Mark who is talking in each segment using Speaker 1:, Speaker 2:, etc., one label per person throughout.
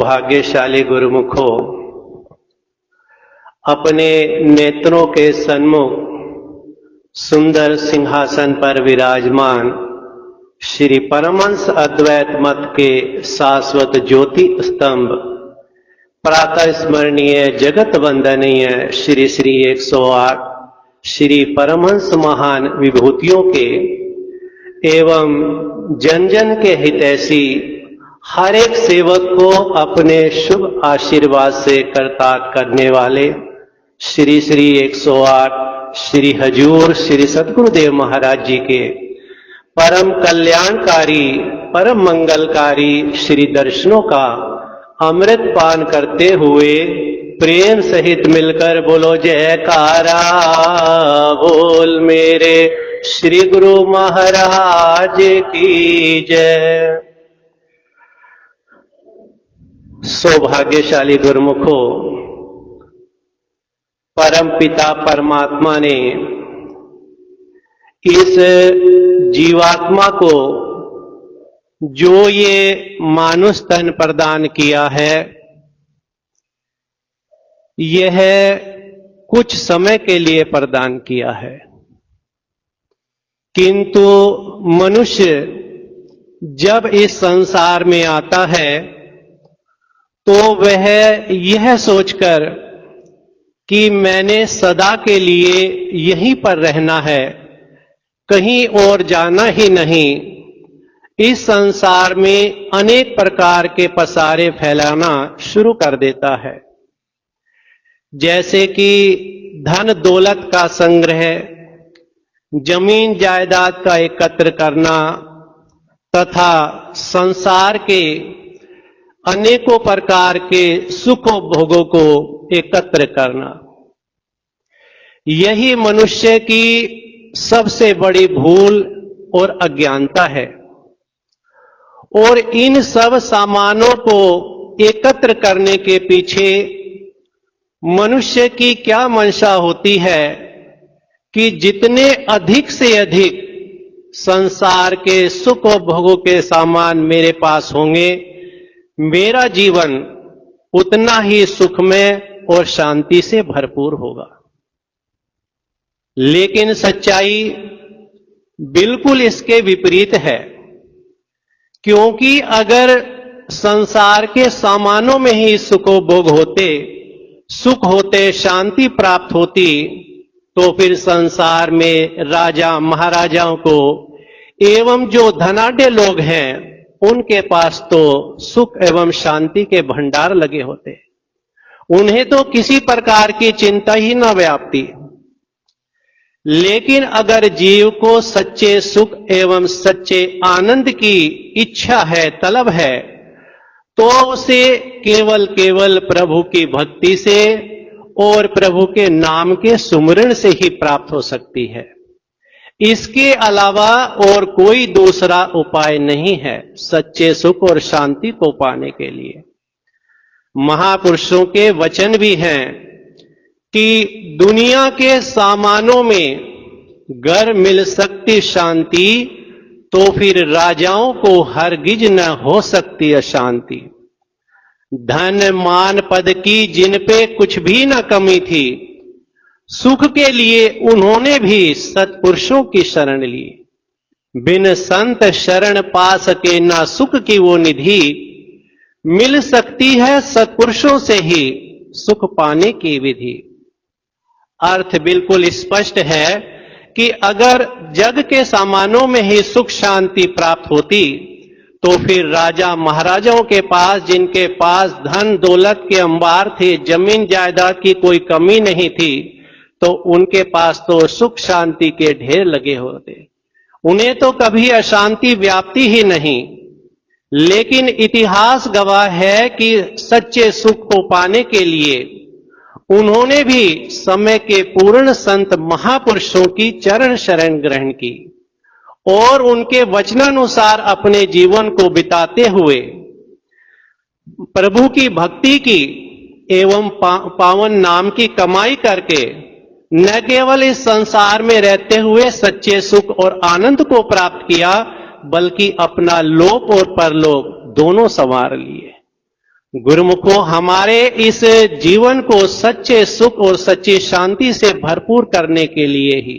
Speaker 1: भाग्यशाली गुरुमुखो, अपने नेत्रों के सन्मुख सुंदर सिंहासन पर विराजमान श्री परमहंस अद्वैत मत के शाश्वत ज्योति स्तंभ, प्रातः स्मरणीय जगत वंदनीय श्री श्री 108 श्री परमहंस महान विभूतियों के एवं जन जन के हितैषी हर एक सेवक को अपने शुभ आशीर्वाद से करतार करने वाले श्री श्री 108 श्री हजूर श्री सद्गुरुदेव महाराज जी के परम कल्याणकारी परम मंगलकारी श्री दर्शनों का अमृत पान करते हुए प्रेम सहित मिलकर बोलो जयकारा, बोल मेरे श्री गुरु महाराज की जय। सौभाग्यशाली गुरुमुखो, परम पिता परमात्मा ने इस जीवात्मा को जो ये मानुष तन प्रदान किया है, यह कुछ समय के लिए प्रदान किया है, किंतु मनुष्य जब इस संसार में आता है तो वह यह सोचकर कि मैंने सदा के लिए यहीं पर रहना है, कहीं और जाना ही नहीं, इस संसार में अनेक प्रकार के पसारे फैलाना शुरू कर देता है। जैसे कि धन दौलत का संग्रह, जमीन जायदाद का एकत्र करना तथा संसार के अनेकों प्रकार के सुख भोगों को एकत्र करना, यही मनुष्य की सबसे बड़ी भूल और अज्ञानता है। और इन सब सामानों को एकत्र करने के पीछे मनुष्य की क्या मंशा होती है कि जितने अधिक से अधिक संसार के सुख और भोगों के सामान मेरे पास होंगे, मेरा जीवन उतना ही सुखमय और शांति से भरपूर होगा। लेकिन सच्चाई बिल्कुल इसके विपरीत है, क्योंकि अगर संसार के सामानों में ही सुख होते, शांति प्राप्त होती, तो फिर संसार में राजा महाराजाओं को एवं जो धनाढ्य लोग हैं उनके पास तो सुख एवं शांति के भंडार लगे होते, उन्हें तो किसी प्रकार की चिंता ही न व्यापती। लेकिन अगर जीव को सच्चे सुख एवं सच्चे आनंद की इच्छा है, तलब है, तो उसे केवल प्रभु की भक्ति से और प्रभु के नाम के सुमिरन से ही प्राप्त हो सकती है। इसके अलावा और कोई दूसरा उपाय नहीं है सच्चे सुख और शांति को पाने के लिए। महापुरुषों के वचन भी हैं कि दुनिया के सामानों में गर मिल सकती शांति, तो फिर राजाओं को हरगिज न हो सकती अशांति। धन मान पद की जिन पे कुछ भी न कमी थी, सुख के लिए उन्होंने भी सत्पुरुषों की शरण ली। बिन संत शरण पा सके ना सुख की वो निधि, मिल सकती है सत्पुरुषों से ही सुख पाने की विधि। अर्थ बिल्कुल स्पष्ट है कि अगर जग के सामानों में ही सुख शांति प्राप्त होती, तो फिर राजा महाराजाओं के पास, जिनके पास धन दौलत के अंबार थे, जमीन जायदाद की कोई कमी नहीं थी, तो उनके पास तो सुख शांति के ढेर लगे होते, उन्हें तो कभी अशांति व्याप्ति ही नहीं। लेकिन इतिहास गवाह है कि सच्चे सुख को पाने के लिए उन्होंने भी समय के पूर्ण संत महापुरुषों की चरण शरण ग्रहण की और उनके वचनानुसार अपने जीवन को बिताते हुए प्रभु की भक्ति की एवं पावन नाम की कमाई करके न केवल इस संसार में रहते हुए सच्चे सुख और आनंद को प्राप्त किया, बल्कि अपना लोक और परलोक दोनों संवार लिए। गुरुमुखों, हमारे इस जीवन को सच्चे सुख और सच्ची शांति से भरपूर करने के लिए ही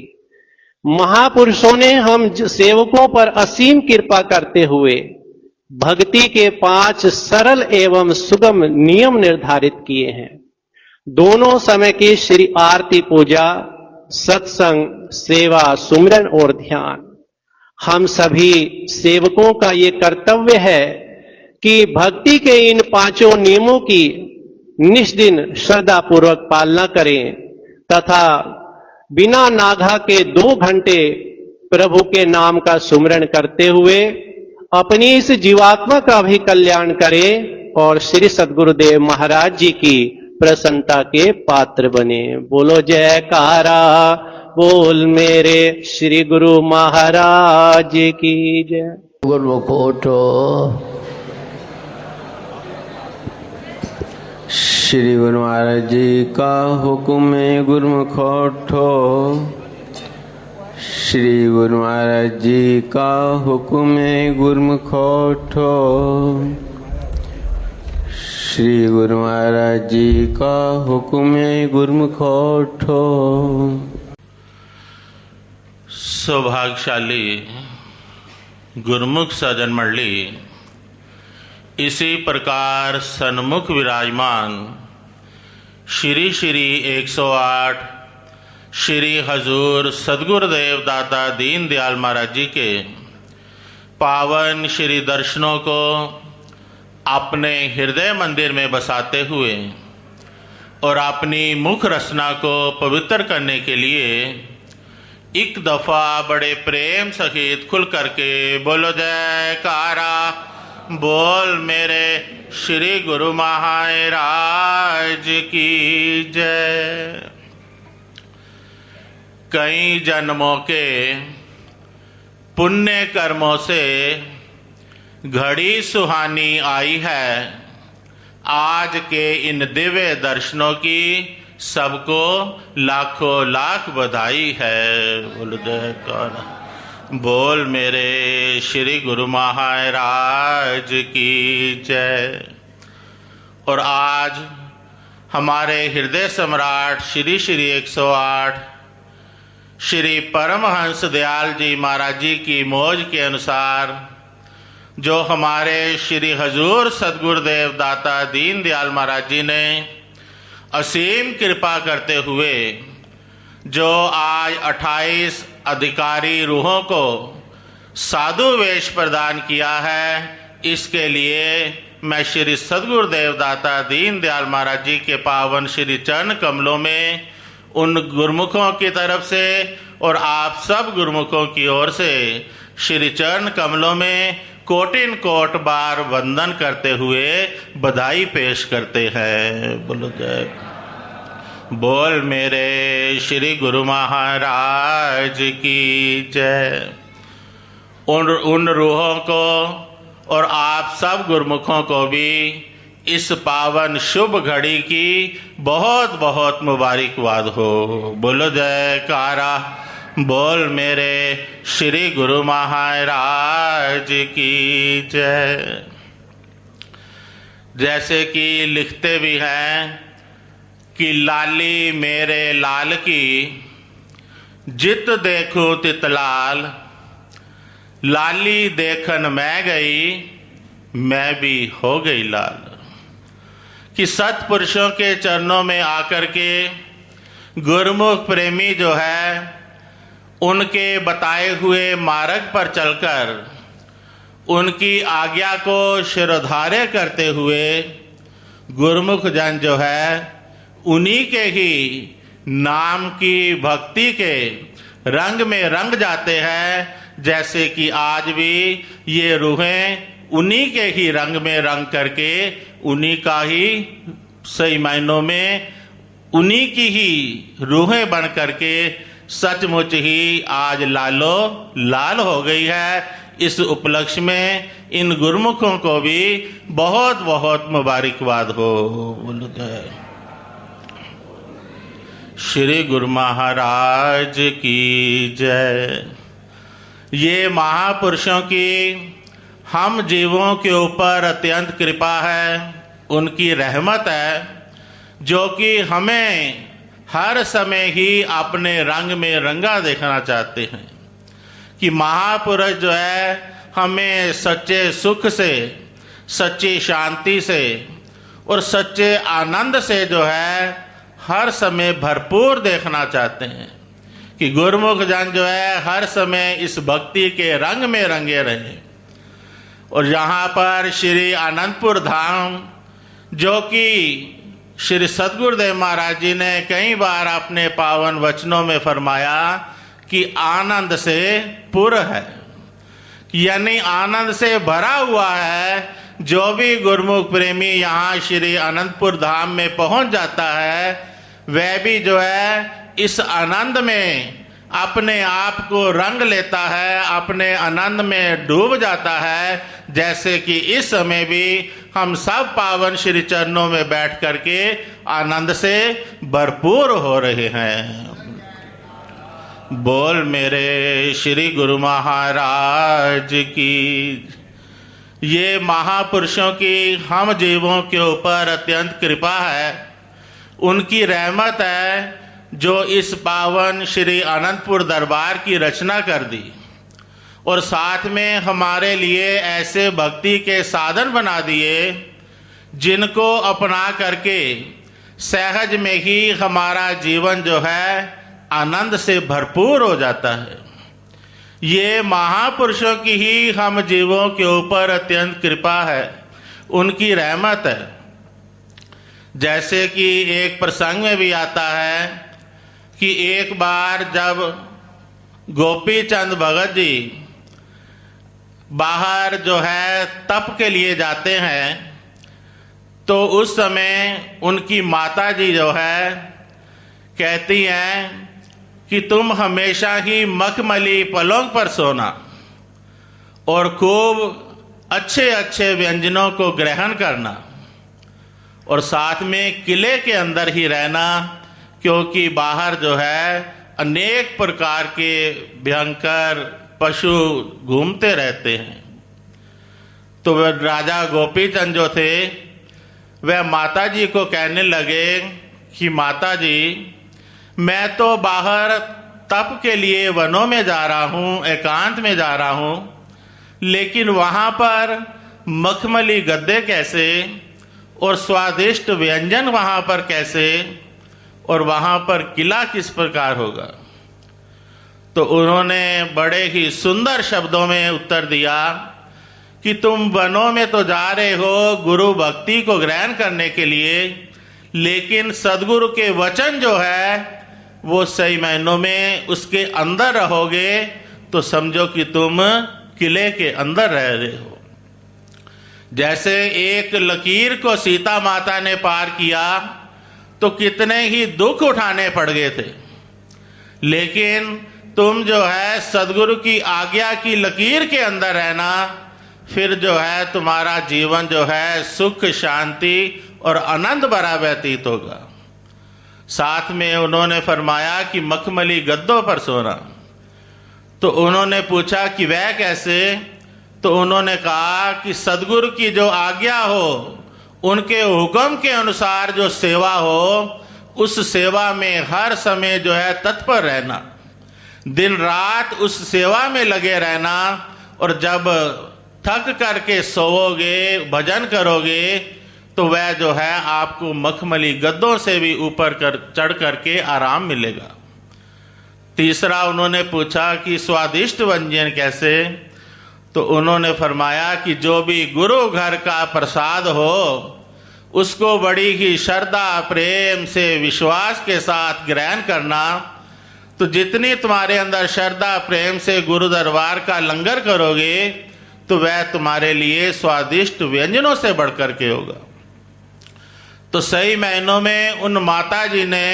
Speaker 1: महापुरुषों ने हम सेवकों पर असीम कृपा करते हुए भक्ति के 5 सरल एवं सुगम नियम निर्धारित किए हैं। दोनों समय की श्री आरती, पूजा, सत्संग, सेवा, सुमिरन और ध्यान, हम सभी सेवकों का ये कर्तव्य है कि भक्ति के इन 5 नियमों की निष्दिन श्रद्धा पूर्वक पालना करें तथा बिना नाघा के 2 घंटे प्रभु के नाम का सुमिरन करते हुए अपनी इस जीवात्मा का भी कल्याण करें और श्री सद्गुरुदेव महाराज जी की प्रसन्नता के पात्र बने। बोलो जयकारा बोल मेरे श्री गुरु महाराज की जय।
Speaker 2: गुरुमुखोठो श्री गुरु महाराज जी का हुक्म है। गुरुमुखोठो श्री गुरु महाराज जी का हुक्म है। गुरुमुखोठो श्री गुरु महाराज जी का हुक्म है। गुरुमुखोठो।
Speaker 3: सौभाग्यशाली गुरुमुख सज्जन मंडली, इसी प्रकार सन्मुख विराजमान श्री श्री 108 श्री हजूर सद्गुरुदेव दाता दीन दयाल महाराज जी के पावन श्री दर्शनों को अपने हृदय मंदिर में बसाते हुए और अपनी मुख रचना को पवित्र करने के लिए एक दफा बड़े प्रेम सहित खुल करके बोलो जयकारा बोल मेरे श्री गुरु महाराज की जय। कई जन्मों के पुण्य कर्मों से घड़ी सुहानी आई है। आज के इन दिव्य दर्शनों की सबको लाखों लाख बधाई है। बोल जयकारा बोल मेरे श्री गुरु महाराज की जय। और आज हमारे हृदय सम्राट श्री श्री 108 श्री परमहंस दयाल जी महाराज जी की मौज के अनुसार जो हमारे श्री हजूर सद्गुरुदेव दाता दीन दयाल महाराज जी ने असीम कृपा करते हुए जो आज 28 अधिकारी रूहों को साधु वेश प्रदान किया है, इसके लिए मैं श्री सद्गुरुदेव दाता दीन दयाल महाराज जी के पावन श्री चरण कमलों में उन गुरुमुखों की तरफ से और आप सब गुरुमुखों की ओर से श्री चरण कमलों में कोटिन कोट बार वंदन करते हुए बधाई पेश करते हैं। बोलो जय बोल मेरे श्री गुरु महाराज की जय। उन रूहों को और आप सब गुरुमुखों को भी इस पावन शुभ घड़ी की बहुत बहुत मुबारकबाद हो। बोलो जयकारा बोल मेरे श्री गुरु महाराज की जय। जैसे कि लिखते भी हैं कि लाली मेरे लाल की जित देखूं तित लाल, लाली देखन मैं गई मैं भी हो गई लाल। कि सत्पुरुषों के चरणों में आकर के गुरुमुख प्रेमी जो है उनके बताए हुए मार्ग पर चलकर उनकी आज्ञा को शिरोधार्य करते हुए गुरुमुख जन जो है उन्हीं के ही नाम की भक्ति के रंग में रंग जाते हैं। जैसे कि आज भी ये रूहें उन्हीं के ही रंग में रंग करके उन्हीं का ही सही मायनों में उन्हीं की ही रूहें बन करके सचमुच ही आज लालो लाल हो गई है। इस उपलक्ष्य में इन गुरुमुखों को भी बहुत बहुत मुबारकबाद हो। बोलो जय श्री गुरु महाराज की जय। ये महापुरुषों की हम जीवों के ऊपर अत्यंत कृपा है। उनकी रहमत है जो कि हमें हर समय ही अपने रंग में रंगा देखना चाहते हैं कि महापुरुष जो है हमें सच्चे सुख से, सच्ची शांति से और सच्चे आनंद से जो है हर समय भरपूर देखना चाहते हैं कि गुरुमुख जन जो है हर समय इस भक्ति के रंग में रंगे रहे। और यहाँ पर श्री आनंदपुर धाम, जो कि श्री सद्गुरुदेव महाराज जी ने कई बार अपने पावन वचनों में फरमाया कि आनंद से पुर है, यानी आनंद से भरा हुआ है। जो भी गुरुमुख प्रेमी यहाँ श्री आनंदपुर धाम में पहुँच जाता है वह भी जो है इस आनंद में अपने आप को रंग लेता है, अपने आनंद में डूब जाता है। जैसे कि इस समय भी हम सब पावन श्री चरणों में बैठ करके आनंद से भरपूर हो रहे हैं। बोल मेरे श्री गुरु महाराज की। ये महापुरुषों की हम जीवों के ऊपर अत्यंत कृपा है, उनकी रहमत है जो इस पावन श्री अनंतपुर दरबार की रचना कर दी और साथ में हमारे लिए ऐसे भक्ति के साधन बना दिए जिनको अपना करके सहज में ही हमारा जीवन जो है आनंद से भरपूर हो जाता है। ये महापुरुषों की ही हम जीवों के ऊपर अत्यंत कृपा है, उनकी रहमत है। जैसे कि एक प्रसंग में भी आता है कि एक बार जब गोपी चंद भगत जी बाहर जो है तप के लिए जाते हैं तो उस समय उनकी माता जी जो है कहती हैं कि तुम हमेशा ही मखमली पलंग पर सोना और खूब अच्छे अच्छे व्यंजनों को ग्रहण करना और साथ में किले के अंदर ही रहना, क्योंकि बाहर जो है अनेक प्रकार के भयंकर पशु घूमते रहते हैं। तो वह राजा गोपीचंद जो थे वह माता जी को कहने लगे कि माता जी, मैं तो बाहर तप के लिए वनों में जा रहा हूँ, एकांत में जा रहा हूँ, लेकिन वहाँ पर मखमली गद्दे कैसे और स्वादिष्ट व्यंजन वहाँ पर कैसे और वहाँ पर किला किस प्रकार होगा। तो उन्होंने बड़े ही सुंदर शब्दों में उत्तर दिया कि तुम वनों में तो जा रहे हो गुरु भक्ति को ग्रहण करने के लिए, लेकिन सदगुरु के वचन जो है वो सही मायनों में उसके अंदर रहोगे तो समझो कि तुम किले के अंदर रह रहे हो। जैसे एक लकीर को सीता माता ने पार किया तो कितने ही दुख उठाने पड़ गए थे, लेकिन तुम जो है सदगुरु की आज्ञा की लकीर के अंदर रहना, फिर जो है तुम्हारा जीवन जो है सुख शांति और आनंद भरा व्यतीत होगा। साथ में उन्होंने फरमाया कि मखमली गद्दों पर सोना। तो उन्होंने पूछा कि वह कैसे? तो उन्होंने कहा कि सदगुरु की जो आज्ञा हो, उनके हुक्म के अनुसार जो सेवा हो, उस सेवा में हर समय जो है तत्पर रहना, दिन रात उस सेवा में लगे रहना, और जब थक करके सोओगे, भजन करोगे, तो वह जो है आपको मखमली गद्दों से भी ऊपर चढ़ करके आराम मिलेगा। तीसरा उन्होंने पूछा कि स्वादिष्ट व्यंजन कैसे? तो उन्होंने फरमाया कि जो भी गुरु घर का प्रसाद हो उसको बड़ी ही श्रद्धा प्रेम से विश्वास के साथ ग्रहण करना। तो जितनी तुम्हारे अंदर श्रद्धा प्रेम से गुरु दरबार का लंगर करोगे तो वह तुम्हारे लिए स्वादिष्ट व्यंजनों से बढ़कर के होगा। तो सही मायनों में उन माता जी ने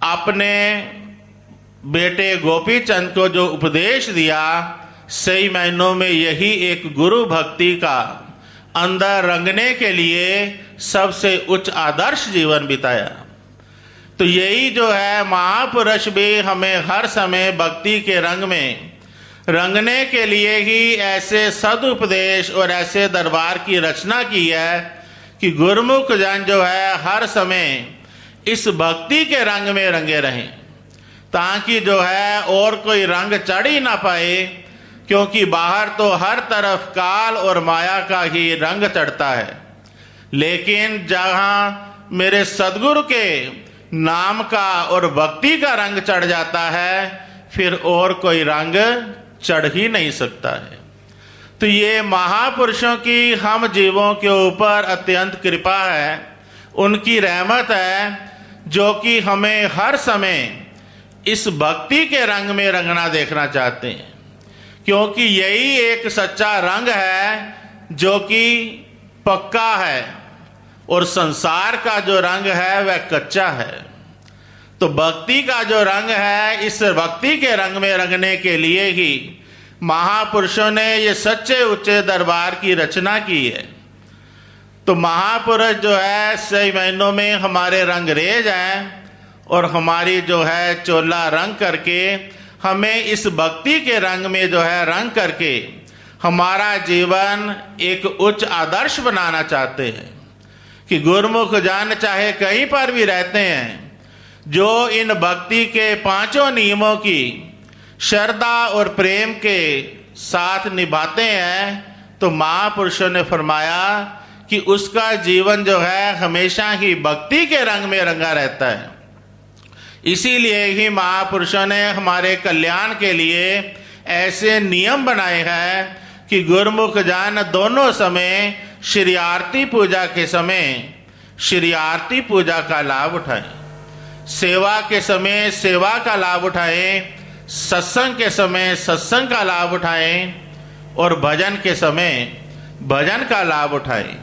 Speaker 3: अपने बेटे गोपी चंद को जो उपदेश दिया, सही मायनों में यही एक गुरु भक्ति का अंदर रंगने के लिए सबसे उच्च आदर्श जीवन बिताया। तो यही जो है महापुरुष भी हमें हर समय भक्ति के रंग में रंगने के लिए ही ऐसे सदुपदेश और ऐसे दरबार की रचना की है कि गुरुमुख जन जो है हर समय इस भक्ति के रंग में रंगे रहें, ताकि जो है और कोई रंग चढ़ ही ना पाए, क्योंकि बाहर तो हर तरफ काल और माया का ही रंग चढ़ता है। लेकिन जहाँ मेरे सदगुरु के नाम का और भक्ति का रंग चढ़ जाता है, फिर और कोई रंग चढ़ ही नहीं सकता है। तो ये महापुरुषों की हम जीवों के ऊपर अत्यंत कृपा है, उनकी रहमत है, जो कि हमें हर समय इस भक्ति के रंग में रंगना देखना चाहते हैं, क्योंकि यही एक सच्चा रंग है जो कि पक्का है, और संसार का जो रंग है वह कच्चा है। तो भक्ति का जो रंग है, इस भक्ति के रंग में रंगने के लिए ही महापुरुषों ने ये सच्चे उच्चे दरबार की रचना की है। तो महापुरुष जो है सही महीनों में हमारे रंग रेज हैं, और हमारी जो है चोला रंग करके हमें इस भक्ति के रंग में जो है रंग करके हमारा जीवन एक उच्च आदर्श बनाना चाहते हैं, कि गुरुमुख जन चाहे कहीं पर भी रहते हैं, जो इन भक्ति के पांचों नियमों की श्रद्धा और प्रेम के साथ निभाते हैं, तो महापुरुषों ने फरमाया कि उसका जीवन जो है हमेशा ही भक्ति के रंग में रंगा रहता है। इसीलिए ही महापुरुषों ने हमारे कल्याण के लिए ऐसे नियम बनाए हैं कि गुरुमुख जन दोनों समय श्री आरती पूजा के समय श्री आरती पूजा का लाभ उठाएं, सेवा के समय सेवा का लाभ उठाएं, सत्संग के समय सत्संग का लाभ उठाएं, और भजन के समय भजन का लाभ उठाएं।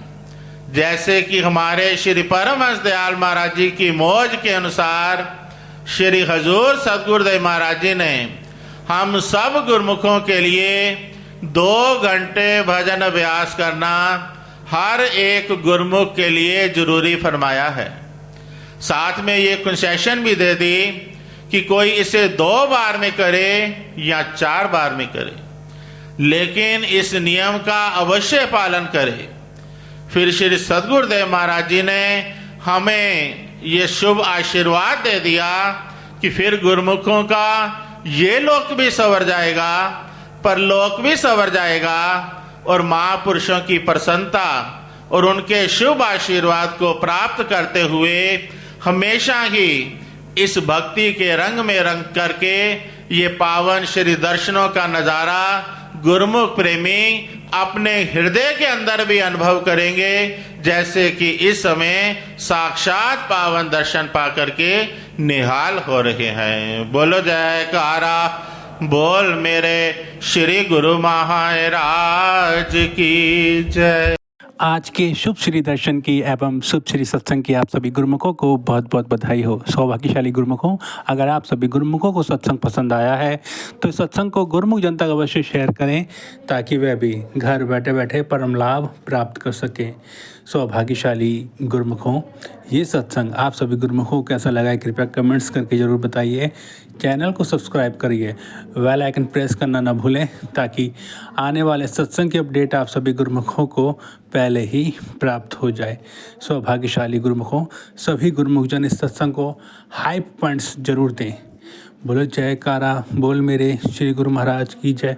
Speaker 3: जैसे कि हमारे श्री परमहंस दयाल महाराज जी की मौज के अनुसार श्री हजूर सतगुरुदेव महाराज जी ने हम सब गुरुमुखों के लिए 2 घंटे भजन अभ्यास करना हर एक गुरुमुख के लिए जरूरी फरमाया है। साथ में ये कंसेशन भी दे दी कि कोई इसे 2 बार में करे या 4 बार में करे, लेकिन इस नियम का अवश्य पालन करे। फिर श्री सतगुरुदेव महाराज जी ने हमें ये शुभ आशीर्वाद दे दिया कि फिर गुरुमुखों का ये लोक भी संवर जाएगा, परलोक भी संवर जाएगा, और महापुरुषों की प्रसन्नता और उनके शुभ आशीर्वाद को प्राप्त करते हुए हमेशा ही इस भक्ति के रंग में रंग करके ये पावन श्री दर्शनों का नजारा गुरुमुख प्रेमी अपने हृदय के अंदर भी अनुभव करेंगे, जैसे कि इस समय साक्षात पावन दर्शन पा करके निहाल हो रहे हैं। बोलो जयकारा बोल मेरे श्री गुरु महाराज की जय।
Speaker 4: आज के शुभ श्री दर्शन की एवं शुभ श्री सत्संग की आप सभी गुरुमुखों को बहुत बहुत बधाई हो। सौभाग्यशाली गुरुमुखों, अगर आप सभी गुरुमुखों को सत्संग पसंद आया है तो इस सत्संग को गुरुमुख जनता को अवश्य शेयर करें, ताकि वह भी घर बैठे बैठे परम लाभ प्राप्त कर सकें। सौभाग्यशाली गुरुमुखों, ये सत्संग आप सभी गुरुमुखों को कैसा लगा है कृपया कमेंट्स करके ज़रूर बताइए। चैनल को सब्सक्राइब करिए, बेल आइकन प्रेस करना ना भूलें, ताकि आने वाले सत्संग की अपडेट आप सभी गुरुमुखों को पहले ही प्राप्त हो जाए। सौभाग्यशाली गुरुमुखों, सभी गुरुमुख जन इस सत्संग को हाई पॉइंट्स जरूर दें। बोलो जयकारा बोल मेरे श्री गुरु महाराज की जय।